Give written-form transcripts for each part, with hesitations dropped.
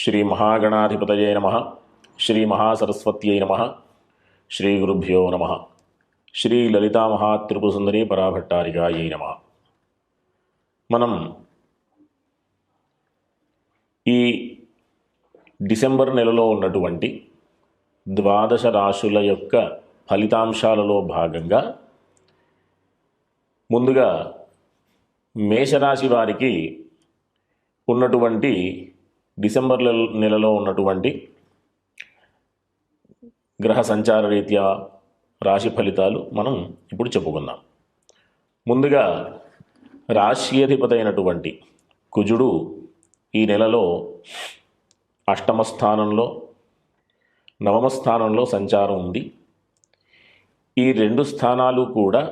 శ్రీ మహాగణాధిపతయే నమః. శ్రీ మహాసరస్వత్యై నమః. శ్రీ గురుభ్యో నమః. శ్రీ లలితా మహాత్రిపురసుందరీ పరాభట్టారికాయై నమః. మనం ఈ డిసెంబర్ నెలలో ఉన్నటువంటి ద్వాదశ రాశుల యొక్క ఫలితాంశాలలో భాగంగా ముందుగా మేషరాశి వారికి ఉన్నటువంటి డిసెంబర్ నెలలో ఉన్నటువంటి గ్రహ సంచార రీత్యా రాశి ఫలితాలు మనం ఇప్పుడు చెప్పుకుందాం. ముందుగా రాశ్యాధిపతి అయినటువంటి కుజుడు ఈ నెలలో అష్టమ స్థానంలో నవమ స్థానంలో సంచారం ఉంది. ఈ రెండు స్థానాలు కూడా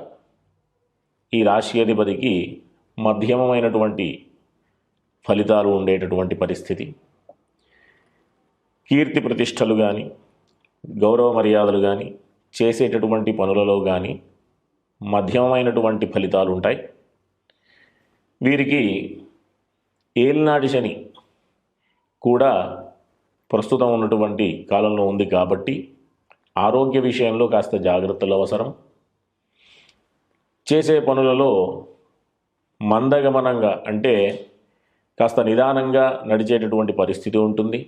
ఈ రాశ్యాధిపతికి మధ్యమమైనటువంటి ఫలితాలు ఉండేటటువంటి పరిస్థితి. కీర్తి ప్రతిష్టలు కానీ గౌరవ మర్యాదలు కానీ చేసేటటువంటి పనులలో కానీ మధ్యమమైనటువంటి ఫలితాలు ఉంటాయి. వీరికి ఏలినాటి శని కూడా ప్రస్తుతం ఉన్నటువంటి కాలంలో ఉంది కాబట్టి ఆరోగ్య విషయంలో కాస్త జాగ్రత్తలు అవసరం. చేసే పనులలో మందగమనంగా అంటే కాస్త నిదానంగా నడిచేటటువంటి పరిస్థితి ఉంటుంది.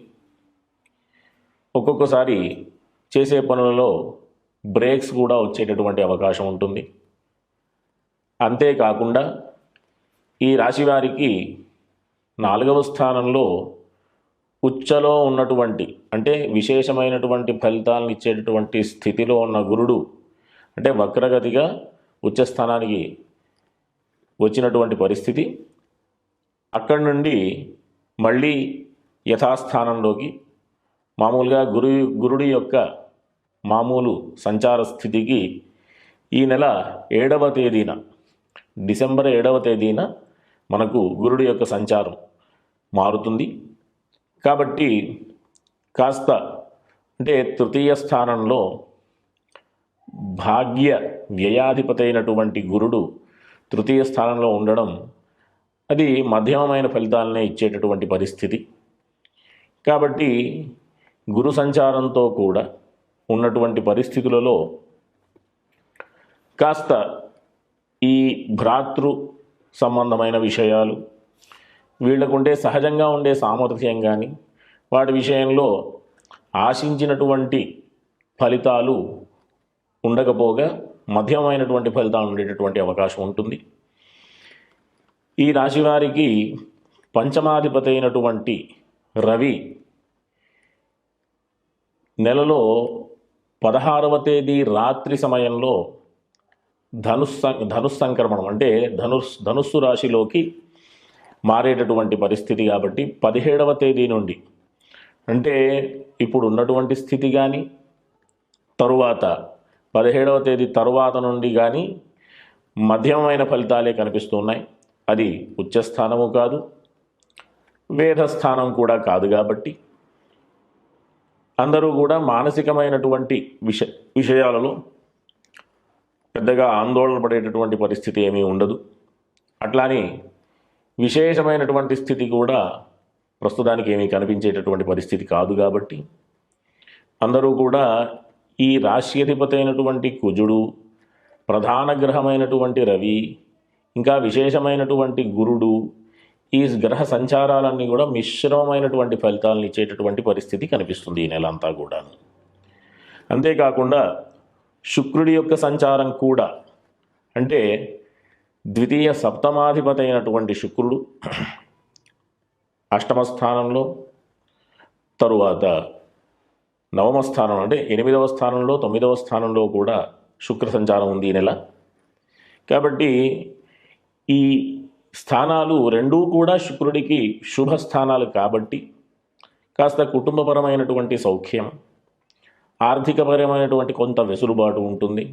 ఒక్కొక్కసారి చేసే పనులలో బ్రేక్స్ కూడా వచ్చేటటువంటి అవకాశం ఉంటుంది. అంతేకాకుండా ఈ రాశి వారికి 4వ స్థానంలో ఉచ్చలో ఉన్నటువంటి అంటే విశేషమైనటువంటి ఫలితాలను ఇచ్చేటటువంటి స్థితిలో ఉన్న గురుడు అంటే వక్రగతిగా ఉచ్చస్థానానికి వచ్చినటువంటి పరిస్థితి. అక్కడి నుండి మళ్ళీ యథాస్థానంలోకి మామూలుగా గురుడి యొక్క మామూలు సంచార స్థితికి ఈ నెల 7వ తేదీన డిసెంబర్ 7వ తేదీన మనకు గురుడి యొక్క సంచారం మారుతుంది. కాబట్టి కాస్త అంటే తృతీయ స్థానంలో భాగ్య వ్యయాధిపతి అయినటువంటి గురుడు తృతీయ స్థానంలో ఉండడం అది మధ్యమమైన ఫలితాలనే ఇచ్చేటటువంటి పరిస్థితి. కాబట్టి గురు సంచారంతో కూడా ఉన్నటువంటి పరిస్థితులలో కాస్త ఈ భ్రాతృ సంబంధమైన విషయాలు వీళ్ళకుండే సహజంగా ఉండే సామర్థ్యం కానీ వాటి విషయంలో ఆశించినటువంటి ఫలితాలు ఉండకపోగా మధ్యమైనటువంటి ఫలితాలు ఉండేటటువంటి అవకాశం ఉంటుంది. ఈ రాశి వారికి పంచమాధిపతి అయినటువంటి రవి నెలలో 16వ తేదీ రాత్రి సమయంలో ధనుస్సంక్రమణం అంటే ధనుస్సు రాశిలోకి మారేటటువంటి పరిస్థితి. కాబట్టి 17వ తేదీ నుండి అంటే ఇప్పుడు ఉన్నటువంటి స్థితి కానీ తరువాత 17వ తేదీ తరువాత నుండి కానీ మధ్యమమైన ఫలితాలే కనిపిస్తున్నాయి. అది ఉచ్చస్థానము కాదు, వేదస్థానం కూడా కాదు. కాబట్టి అందరూ కూడా మానసికమైనటువంటి విషయాలలో పెద్దగా ఆందోళన పడేటటువంటి పరిస్థితి ఏమీ ఉండదు. అట్లానే విశేషమైనటువంటి స్థితి కూడా ప్రస్తుతానికి ఏమీ కనిపించేటటువంటి పరిస్థితి కాదు. కాబట్టి అందరూ కూడా ఈ రాశ్యాధిపతి అయినటువంటి కుజుడు, ప్రధాన గ్రహమైనటువంటి రవి, ఇంకా విశేషమైనటువంటి గురుడు ఈ గ్రహ సంచారాలన్నీ కూడా మిశ్రమమైనటువంటి ఫలితాలను ఇచ్చేటటువంటి పరిస్థితి కనిపిస్తుంది ఈ నెల అంతా కూడా. అంతేకాకుండా శుక్రుడి యొక్క సంచారం కూడా అంటే ద్వితీయ సప్తమాధిపతి అయినటువంటి శుక్రుడు అష్టమ స్థానంలో, తరువాత నవమ స్థానం అంటే 8వ స్థానంలో 9వ స్థానంలో కూడా శుక్ర సంచారం ఉంది ఈ నెల. కాబట్టి ఈ స్థానాలు రెండూ కూడా శుక్రుడికి శుభ స్థానాలు కాబట్టి కాస్త కుటుంబపరమైనటువంటి సౌఖ్యం, ఆర్థికపరమైనటువంటి కొంత వెసులుబాటు ఉంటుంది.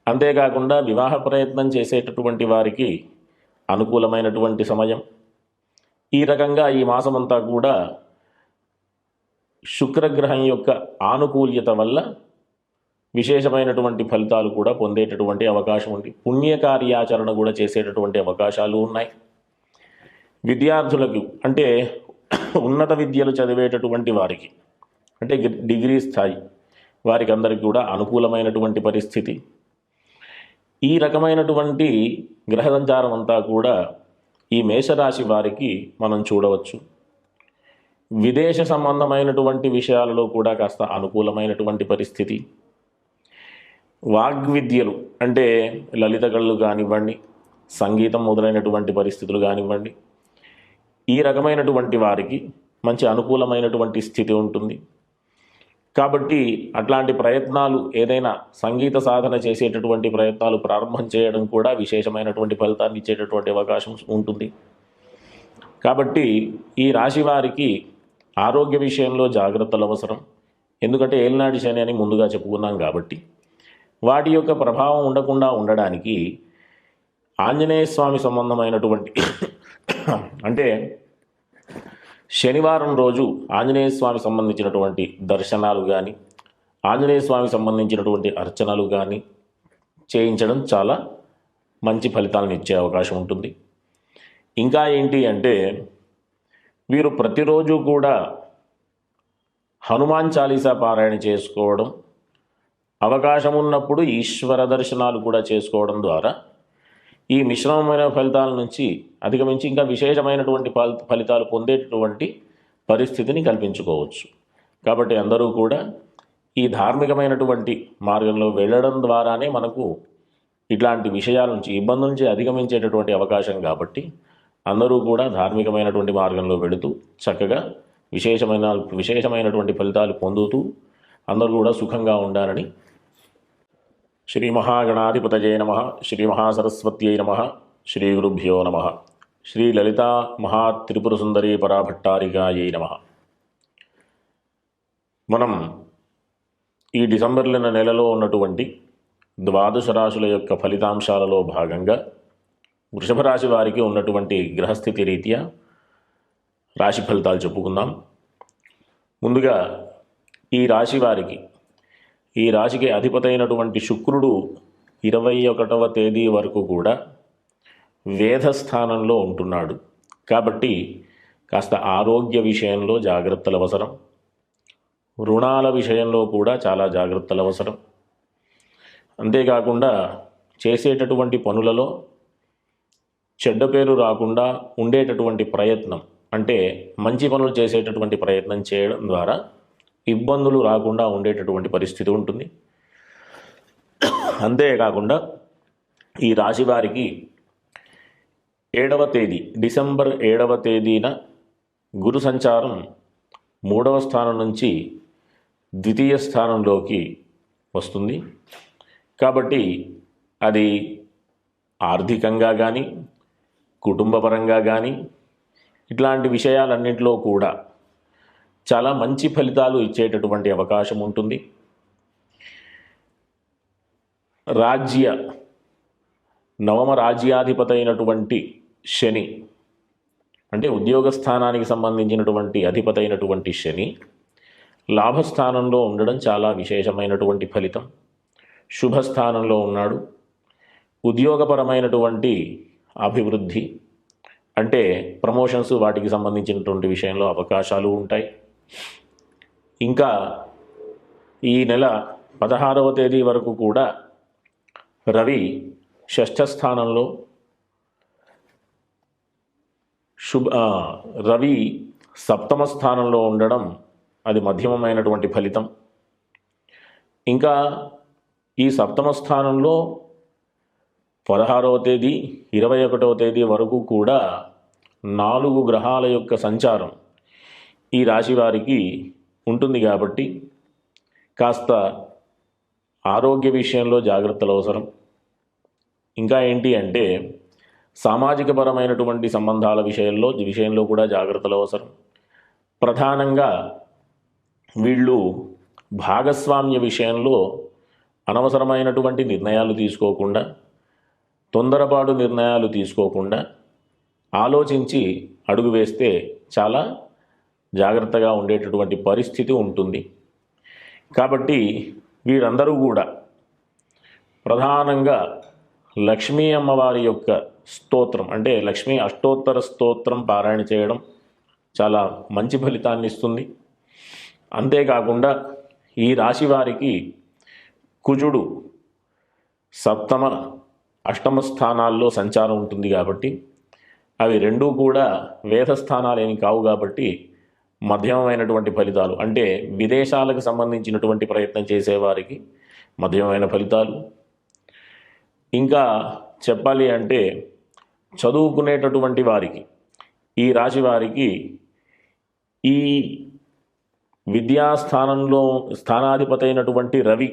అంతేకాకుండా వివాహ ప్రయత్నం చేసేటటువంటి వారికి అనుకూలమైనటువంటి సమయం. ఈ రకంగా ఈ మాసమంతా కూడా శుక్రగ్రహం యొక్క ఆనుకూల్యత వల్ల విశేషమైనటువంటి ఫలితాలు కూడా పొందేటటువంటి అవకాశం ఉంది. పుణ్యకార్యాచరణ కూడా చేసేటటువంటి అవకాశాలు ఉన్నాయి. విద్యార్థులకు అంటే ఉన్నత విద్యలు చదివేటటువంటి వారికి అంటే డిగ్రీ స్థాయి వారికి అందరికీ కూడా అనుకూలమైనటువంటి పరిస్థితి. ఈ రకమైనటువంటి గ్రహ సంచారం అంతా కూడా ఈ మేషరాశి వారికి మనం చూడవచ్చు. విదేశ సంబంధమైనటువంటి విషయాలలో కూడా కాస్త అనుకూలమైనటువంటి పరిస్థితి. వాగ్విద్యలు అంటే లలిత కళలు కానివ్వండి, సంగీతం మొదలైనటువంటి పరిస్థితులు కానివ్వండి, ఈ రకమైనటువంటి వారికి మంచి అనుకూలమైనటువంటి స్థితి ఉంటుంది. కాబట్టి అట్లాంటి ప్రయత్నాలు ఏదైనా సంగీత సాధన చేసేటటువంటి ప్రయత్నాలు ప్రారంభం చేయడం కూడా విశేషమైనటువంటి ఫలితాన్ని ఇచ్చేటటువంటి అవకాశం ఉంటుంది. కాబట్టి ఈ రాశి వారికి ఆరోగ్య విషయంలో జాగ్రత్తలు అవసరం. ఎందుకంటే ఏలినాటి శని అని ముందుగా చెప్పుకున్నాం కాబట్టి వాటి యొక్క ప్రభావం ఉండకుండా ఉండడానికి ఆంజనేయ స్వామి సంబంధమైనటువంటి అంటే శనివారం రోజు ఆంజనేయ స్వామి సంబంధించినటువంటి దర్శనాలు కానీ, ఆంజనేయ స్వామి సంబంధించినటువంటి అర్చనలు కానీ చేయించడం చాలా మంచి ఫలితాలను ఇచ్చే అవకాశం ఉంటుంది. ఇంకా ఏంటి అంటే వీరు ప్రతిరోజు కూడా హనుమాన్ చాలీసా పారాయణ చేసుకోవడం, అవకాశం ఉన్నప్పుడు ఈశ్వర దర్శనాలు కూడా చేసుకోవడం ద్వారా ఈ మిశ్రమమైన ఫలితాల నుంచి అధిగమించి ఇంకా విశేషమైనటువంటి ఫలితాలు పొందేటటువంటి పరిస్థితిని కల్పించుకోవచ్చు. కాబట్టి అందరూ కూడా ఈ ధార్మికమైనటువంటి మార్గంలో వెళ్ళడం ద్వారానే మనకు ఇట్లాంటి విషయాల నుంచి, ఇబ్బందుల నుంచి అధిగమించేటటువంటి అవకాశం. కాబట్టి అందరూ కూడా ధార్మికమైనటువంటి మార్గంలో వెళుతూ చక్కగా విశేషమైనటువంటి ఫలితాలు పొందుతూ అందరూ కూడా సుఖంగా ఉండాలని శ్రీ మహాగణాధిపతయే నమః, శ్రీ మహాసరస్వత్యై నమః, శ్రీ గురుభ్యో నమః, శ్రీ లలితా మహాత్రిపుర సుందరీ పరాభట్టారికాయై నమః. మనం ఈ డిసెంబర్ నెలలో ఉన్నటువంటి ద్వాదశ రాశుల యొక్క ఫలితాంశాలలో భాగంగా వృషభ రాశి వారికి ఉన్నటువంటి గ్రహస్థితి రీత్యా రాశి ఫలితాలు చెప్పుకుందాం. ముందుగా ఈ రాశి వారికి, ఈ రాశికి అధిపతైనటువంటి శుక్రుడు 21వ తేదీ వరకు కూడా వేధస్థానంలో ఉంటున్నాడు. కాబట్టి కాస్త ఆరోగ్య విషయంలో జాగ్రత్తలు అవసరం. రుణాల విషయంలో కూడా చాలా జాగ్రత్తలు అవసరం. అంతేకాకుండా చేసేటటువంటి పనులలో చెడ్డ పేరు రాకుండా ఉండేటటువంటి ప్రయత్నం, అంటే మంచి పనులు చేసేటటువంటి ప్రయత్నం చేయడం ద్వారా ఇబ్బందులు రాకుండా ఉండేటటువంటి పరిస్థితి ఉంటుంది. అంతేకాకుండా ఈ రాశి వారికి 7వ తేదీ డిసెంబర్ 7వ తేదీన గురు సంచారం 3వ స్థానం నుంచి 2వ స్థానంలోకి వస్తుంది. కాబట్టి అది ఆర్థికంగా కానీ, కుటుంబపరంగా కానీ ఇట్లాంటి విషయాలన్నింటిలో కూడా చాలా మంచి ఫలితాలు ఇచ్చేటటువంటి అవకాశం ఉంటుంది. నవమ రాజ్యాధిపతి అయినటువంటి శని, అంటే ఉద్యోగ స్థానానికి సంబంధించినటువంటి అధిపతి అయినటువంటి శని లాభస్థానంలో ఉండడం చాలా విశేషమైనటువంటి ఫలితం. శుభస్థానంలో ఉన్నాడు. ఉద్యోగపరమైనటువంటి అభివృద్ధి, అంటే ప్రమోషన్స్ వాటికి సంబంధించినటువంటి విషయంలో అవకాశాలు ఉంటాయి. ఇంకా ఈ నెల 16వ తేదీ వరకు కూడా రవి షష్ఠస్థానంలో, రవి సప్తమ స్థానంలో ఉండడం అది మధ్యమమైనటువంటి ఫలితం. ఇంకా ఈ సప్తమ స్థానంలో 16వ తేదీ 21వ తేదీ వరకు కూడా 4 గ్రహాల యొక్క సంచారం ఈ రాశి వారికి ఉంటుంది. కాబట్టి కాస్త ఆరోగ్య విషయంలో జాగ్రత్తలు అవసరం. ఇంకా ఏంటి అంటే సామాజికపరమైనటువంటి సంబంధాల విషయంలో కూడా జాగ్రత్తలు అవసరం. ప్రధానంగా వీళ్ళు భాగస్వామ్య విషయంలో అనవసరమైనటువంటి నిర్ణయాలు తీసుకోకుండా, తొందరపాటు నిర్ణయాలు తీసుకోకుండా ఆలోచించి అడుగు వేస్తే చాలా జాగ్రత్తగా ఉండేటటువంటి పరిస్థితి ఉంటుంది. కాబట్టి వీరందరూ కూడా ప్రధానంగా లక్ష్మీ అమ్మవారి యొక్క స్తోత్రం, అంటే లక్ష్మీ అష్టోత్తర స్తోత్రం పారాయణ చేయడం, చాలా మంచి ఫలితాన్ని ఇస్తుంది. అంతేకాకుండా ఈ రాశి వారికి కుజుడు సప్తమ అష్టమ స్థానాల్లో సంచారం ఉంటుంది కాబట్టి అవి రెండూ కూడా వేద స్థానాలేమి కావు కాబట్టి మధ్యమైనటువంటి ఫలితాలు, అంటే విదేశాలకు సంబంధించినటువంటి ప్రయత్నం చేసేవారికి మధ్యమైన ఫలితాలు. ఇంకా చెప్పాలి అంటే చదువుకునేటటువంటి వారికి, ఈ రాశి వారికి ఈ విద్యాస్థానంలో స్థానాధిపతి అయినటువంటి రవి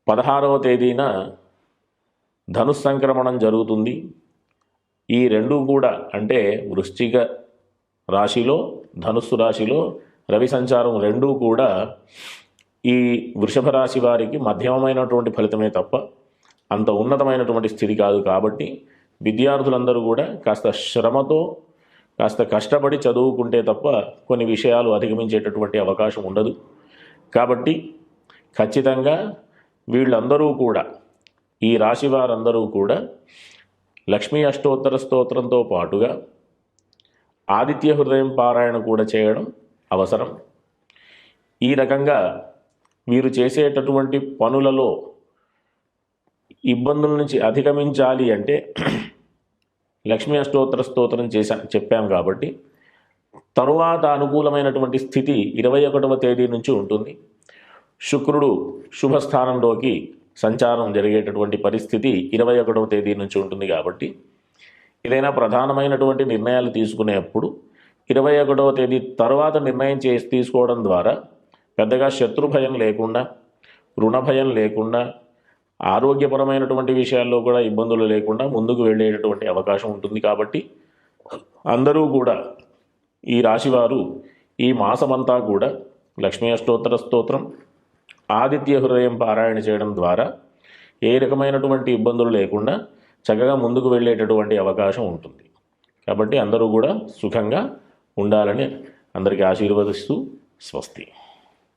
16వ తేదీన ధనుస్సంక్రమణం జరుగుతుంది. ఈ రెండూ కూడా అంటే వృశ్చిక రాశిలో ధనుస్సు రాశిలో రవి సంచారం రెండూ కూడా ఈ వృషభ రాశి వారికి మధ్యమైనటువంటి ఫలితమే తప్ప అంత ఉన్నతమైనటువంటి స్థితి కాదు. కాబట్టి విద్యార్థులందరూ కూడా కాస్త శ్రమతో కాస్త కష్టపడి చదువుకుంటే తప్ప కొన్ని విషయాలు అధిగమించేటటువంటి అవకాశం ఉండదు. కాబట్టి ఖచ్చితంగా వీళ్ళందరూ కూడా, ఈ రాశి వారందరూ కూడా లక్ష్మీ అష్టోత్తర స్తోత్రంతో పాటుగా ఆదిత్య హృదయం పారాయణ కూడా చేయడం అవసరం. ఈ రకంగా వీరు చేసేటటువంటి పనులలో ఇబ్బందుల నుంచి అధిగమించాలి అంటే లక్ష్మీ అష్టోత్తర స్తోత్రం చెప్పాం కాబట్టి తరువాత అనుకూలమైనటువంటి స్థితి 21వ తేదీ నుంచి ఉంటుంది. శుక్రుడు శుభస్థానంలోకి సంచారం జరిగేటటువంటి పరిస్థితి 21వ తేదీ నుంచి ఉంటుంది. కాబట్టి ఏదైనా ప్రధానమైనటువంటి నిర్ణయాలు తీసుకునేప్పుడు 21వ తేదీ తర్వాత నిర్ణయం తీసుకోవడం ద్వారా పెద్దగా శత్రు భయం లేకుండా, రుణ భయం లేకుండా, ఆరోగ్యపరమైనటువంటి విషయాల్లో కూడా ఇబ్బందులు లేకుండా ముందుకు వెళ్ళేటటువంటి అవకాశం ఉంటుంది. కాబట్టి అందరూ కూడా ఈ రాశివారు ఈ మాసమంతా కూడా లక్ష్మీ అష్టోత్తర స్తోత్రం, ఆదిత్య హృదయం పారాయణ చేయడం ద్వారా ఏ రకమైనటువంటి ఇబ్బందులు లేకుండా చక్కగా ముందుకు వెళ్ళేటటువంటి అవకాశం ఉంటుంది. కాబట్టి అందరూ కూడా సుఖంగా ఉండాలని అందరికీ ఆశీర్వదిస్తూ స్వస్తి.